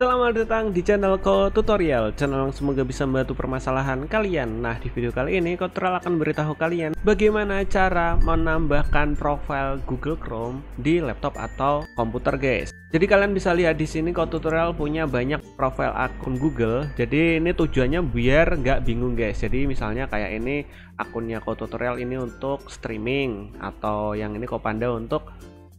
Selamat datang di channel Ko Tutorial, channel yang semoga bisa membantu permasalahan kalian. Nah, di video kali ini Ko Tutorial akan beritahu kalian bagaimana cara menambahkan profil Google Chrome di laptop atau komputer, guys. Jadi kalian bisa lihat di sini Ko Tutorial punya banyak profil akun Google. Jadi ini tujuannya biar nggak bingung, guys. Jadi misalnya kayak ini akunnya Ko Tutorial ini untuk streaming, atau yang ini Kopanda untuk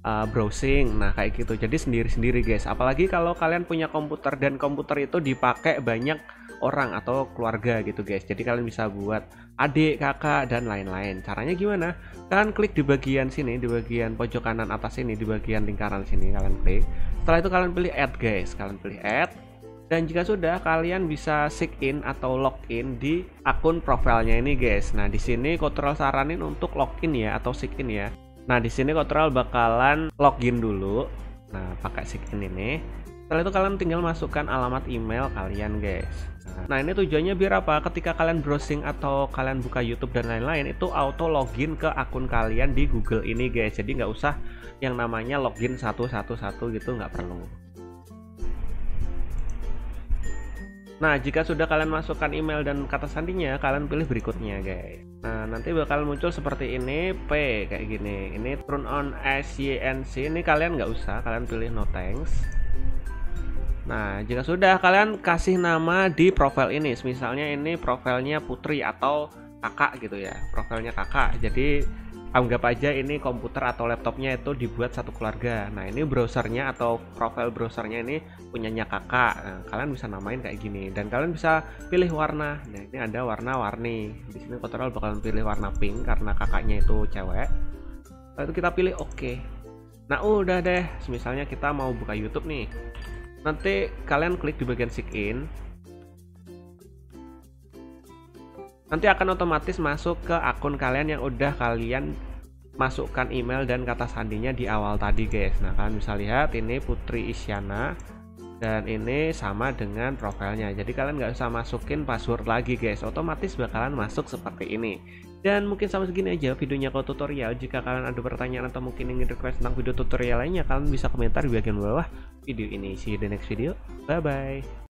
browsing. Nah kayak gitu, jadi sendiri-sendiri, guys. Apalagi kalau kalian punya komputer dan komputer itu dipakai banyak orang atau keluarga gitu, guys. Jadi kalian bisa buat adik, kakak, dan lain-lain. Caranya gimana? Kalian klik di bagian sini, di bagian pojok kanan atas ini, di bagian lingkaran sini kalian klik. Setelah itu kalian pilih add, guys. Kalian pilih add. Dan jika sudah, kalian bisa sign in atau login di akun profilnya ini, guys. Nah di sini Ko Tutorial saranin untuk login ya, atau sign in ya. Nah di sini Ko Tutorial bakalan login dulu. Nah pakai sign in ini. Setelah itu kalian tinggal masukkan alamat email kalian, guys. Nah ini tujuannya biar apa? Ketika kalian browsing atau kalian buka YouTube dan lain-lain, itu auto login ke akun kalian di Google ini, guys. Jadi nggak usah yang namanya login satu-satu gitu, nggak perlu. Nah jika sudah kalian masukkan email dan kata sandinya, kalian pilih berikutnya, guys. Nah nanti bakal muncul seperti ini, P kayak gini. Ini turn on SYNC, ini kalian nggak usah, kalian pilih no thanks. Nah jika sudah, kalian kasih nama di profil ini. Misalnya ini profilnya Putri atau kakak gitu ya, profilnya kakak. Jadi anggap aja ini komputer atau laptopnya itu dibuat satu keluarga. Nah ini browsernya atau profil browsernya ini punyanya kakak. Nah, kalian bisa namain kayak gini, dan kalian bisa pilih warna. Nah ini ada warna-warni. Di sini Ko Tutorial bakalan pilih warna pink karena kakaknya itu cewek. Lalu itu kita pilih oke. Nah udah deh. Misalnya kita mau buka YouTube nih. Nanti kalian klik di bagian sign in. Nanti akan otomatis masuk ke akun kalian yang udah kalian masukkan email dan kata sandinya di awal tadi, guys. Nah kalian bisa lihat ini Putri Isyana, dan ini sama dengan profilnya. Jadi kalian nggak usah masukin password lagi, guys. Otomatis bakalan masuk seperti ini. Dan mungkin sampai segini aja videonya Ko Tutorial. Jika kalian ada pertanyaan atau mungkin ingin request tentang video tutorial lainnya, kalian bisa komentar di bagian bawah video ini. See you di next video. Bye bye.